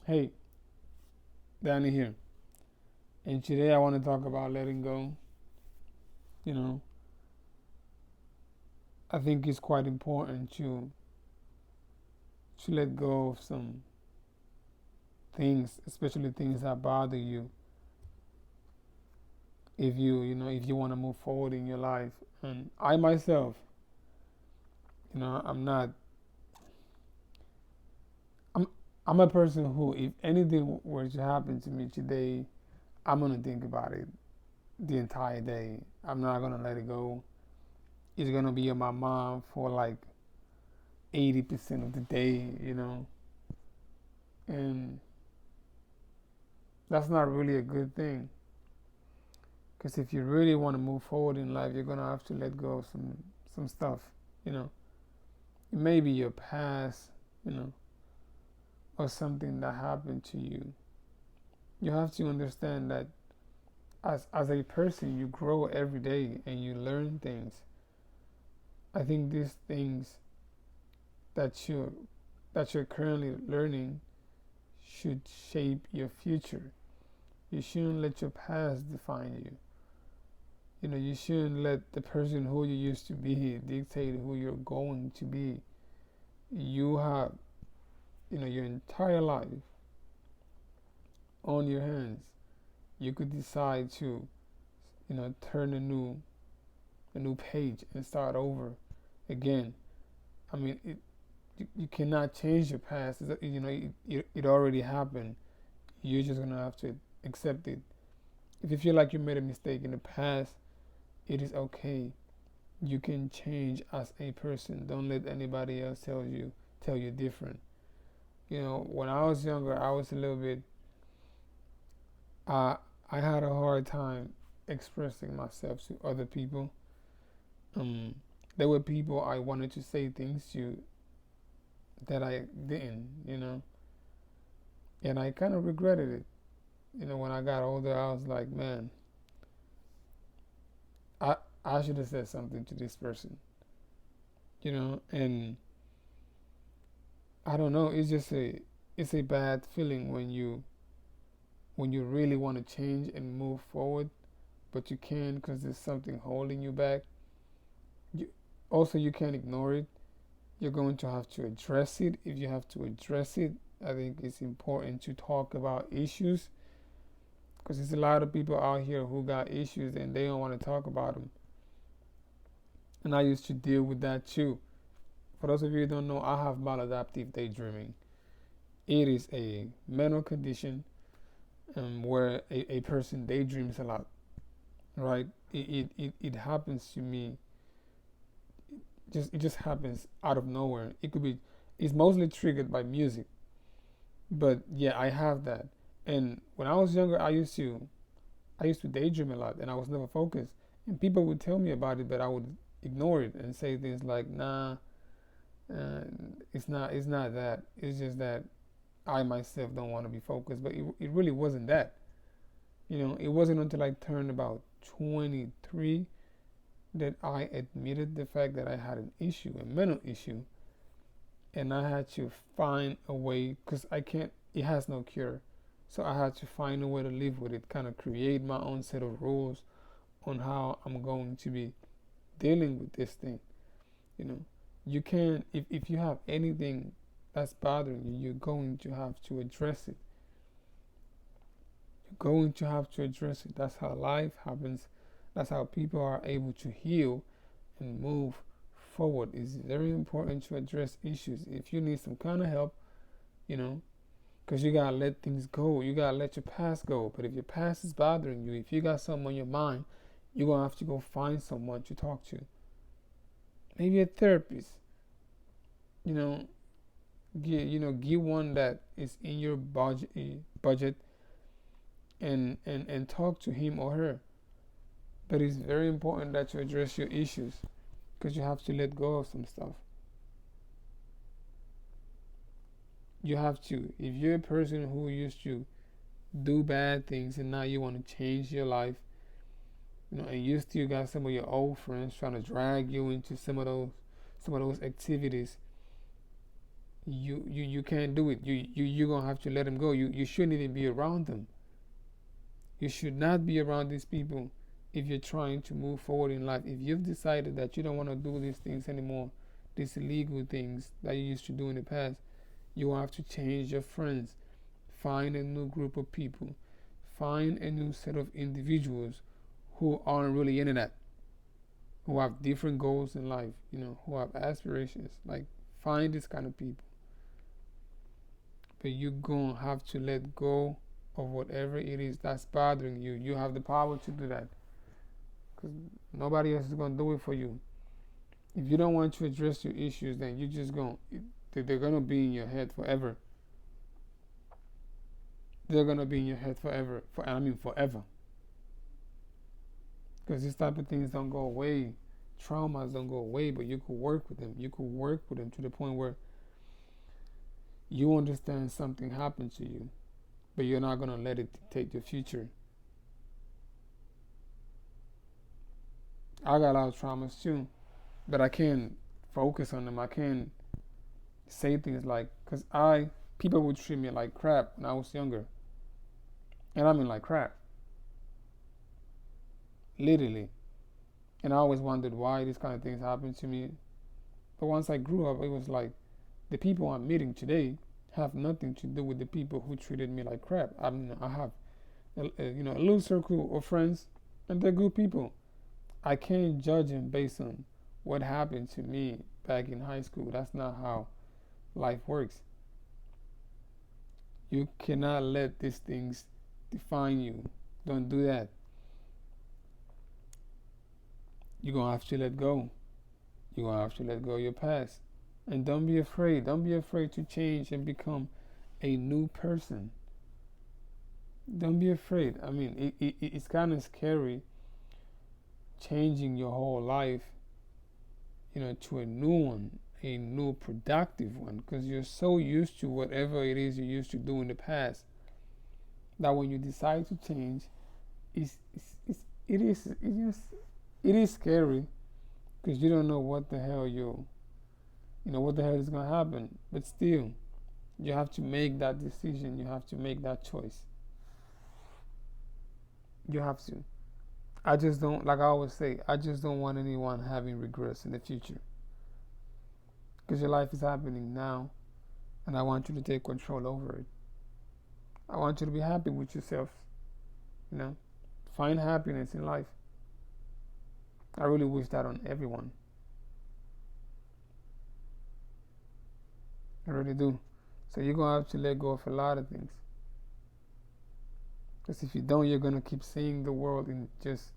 Hey, Danny here. And today I want to talk about letting go. You know, I think it's quite important to let go of some things, especially things that bother you if you want to move forward in your life. And I myself, I'm not I'm I'm a person who, if anything were to happen to me today, I'm going to think about it the entire day. I'm not going to let it go. It's going to be in my mind for like 80% of the day. And that's not really a good thing. Because if you really want to move forward in life, you're going to have to let go of some stuff. You know, it may be your past, you know, or something that happened to you. You have to understand that as a person, you grow every day and you learn things. I think these things that you're currently learning should shape your future. You shouldn't let your past define you. You shouldn't let the person who you used to be dictate who you're going to be. You have, your entire life on your hands. You could decide to, turn a new page and start over again. I mean, you cannot change your past. It already happened. You're just gonna have to accept it. If you feel like you made a mistake in the past, it is okay. You can change as a person. Don't let anybody else tell you different. When I was younger, I was a little bit. I I had a hard time expressing myself to other people. Um, there were people I wanted to say things to that I didn't. And I kind of regretted it. When I got older, I was like, man, I I should have said something to this person. And I don't know. It's a bad feeling when you really want to change and move forward, but you can't because there's something holding you back. You, also, you can't ignore it. You're going to have to address it. If you have to address it, I think it's important to talk about issues because there's a lot of people out here who got issues and they don't want to talk about them. And I used to deal with that too. For those of you who don't know, I have maladaptive daydreaming. It is a mental condition where a person daydreams a lot, right? It happens to me. It just happens out of nowhere. It's mostly triggered by music, but yeah, I have that. And when I was younger, I used to daydream a lot, and I was never focused. And people would tell me about it, but I would ignore it and say things like, "Nah, it's not that. It's just that I myself don't want to be focused." But it really wasn't that. It wasn't until I turned about 23 that I admitted the fact that I had an issue, a mental issue, and I had to find a way because I can't. It has no cure, so I had to find a way to live with it. Kind of create my own set of rules on how I'm going to be dealing with this thing. You know, you can't. If you have anything that's bothering you, you're going to have to address it. You're going to have to address it. That's how life happens. That's how people are able to heal and move forward. It's very important to address issues. If you need some kind of help, you know, because you gotta let things go. You gotta let your past go. But if your past is bothering you, if you got something on your mind, you're gonna have to go find someone to talk to. Maybe a therapist. You know, get one that is in your budget, and talk to him or her. But it's very important that you address your issues because you have to let go of some stuff. You have to. If you're a person who used to do bad things and now you want to change your life, and you still got some of your old friends trying to drag you into some of those activities, You can't do it. You're gonna have to let them go. You shouldn't even be around them. You should not be around these people if you're trying to move forward in life. If you've decided that you don't want to do these things anymore, these illegal things that you used to do in the past, you will have to change your friends. Find a new group of people. Find a new set of individuals who aren't really into that, who have different goals in life, who have aspirations. Like, find this kind of people. But you're going to have to let go of whatever it is that's bothering you. You have the power to do that, because nobody else is going to do it for you. If you don't want to address your issues, then you just going they're going to be in your head forever. They're going to be in your head forever. Forever. Because these type of things don't go away. Traumas don't go away, but you could work with them. You could work with them to the point where you understand something happened to you, but you're not going to let it dictate your future. I got a lot of traumas too, but I can't focus on them. I can't say things like, because people would treat me like crap when I was younger. And I mean like crap. Literally. And I always wondered why these kind of things happened to me. But once I grew up, it was like, the people I'm meeting today have nothing to do with the people who treated me like crap. I mean, I have a little circle of friends, and they're good people. I can't judge them based on what happened to me back in high school. That's not how life works. You cannot let these things define you. Don't do that. You're going to have to let go. You're going to have to let go of your past. And don't be afraid. Don't be afraid to change and become a new person. Don't be afraid. I mean, it's kind of scary changing your whole life, to a new one, a new productive one, because you're so used to whatever it is you used to do in the past that when you decide to change, it is scary, because you don't know what the hell what the hell is going to happen. But still, you have to make that decision. You have to make that choice. You have to. I just don't, like I always say, I just don't want anyone having regrets in the future. Because your life is happening now, and I want you to take control over it. I want you to be happy with yourself. Find happiness in life. I really wish that on everyone. I really do. So you're going to have to let go of a lot of things. Because if you don't, you're going to keep seeing the world in just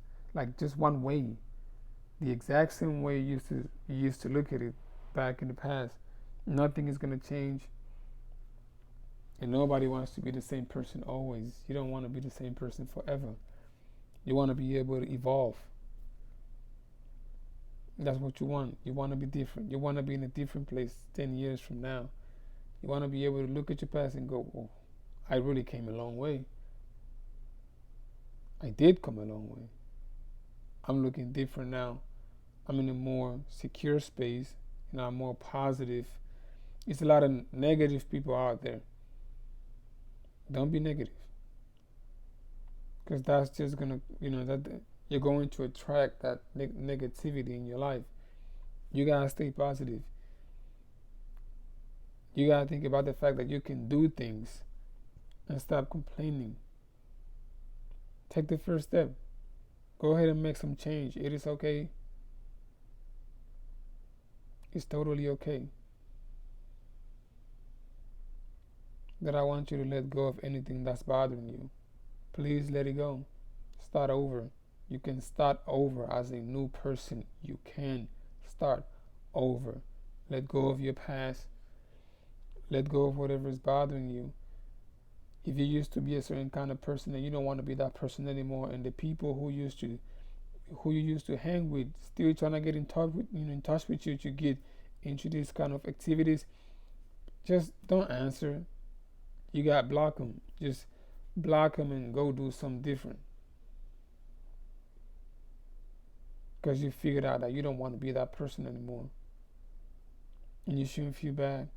one way. The exact same way you used to look at it back in the past. Nothing is going to change. And nobody wants to be the same person always. You don't want to be the same person forever. You want to be able to evolve. That's what you want. You want to be different. You want to be in a different place 10 years from now. You want to be able to look at your past and go, oh, I really came a long way. I did come a long way. I'm looking different now. I'm in a more secure space, I'm more positive. There's a lot of negative people out there. Don't be negative. Because that's just going to, that you're going to attract that negativity in your life. You got to stay positive. You got to think about the fact that you can do things and stop complaining. Take the first step. Go ahead and make some change. It is okay. It's totally okay. That I want you to let go of anything that's bothering you. Please let it go. Start over. You can start over as a new person. You can start over. Let go of your past. Let go of whatever is bothering you. If you used to be a certain kind of person and you don't want to be that person anymore, and the people who you used to hang with still trying to get in touch with you to get into these kind of activities, just don't answer. You got to block them. Just block them and go do something different. Because you figured out that you don't want to be that person anymore. And you shouldn't feel bad.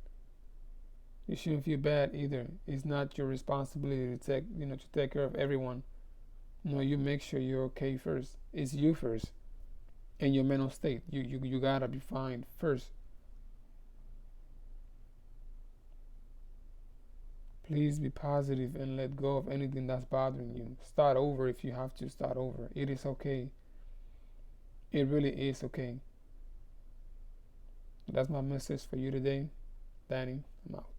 You shouldn't feel bad either. It's not your responsibility to take care of everyone. No, you make sure you're okay first. It's you first, and your mental state. You gotta be fine first. Please be positive and let go of anything that's bothering you. Start over if you have to start over. It is okay. It really is okay. That's my message for you today. Danny, I'm out.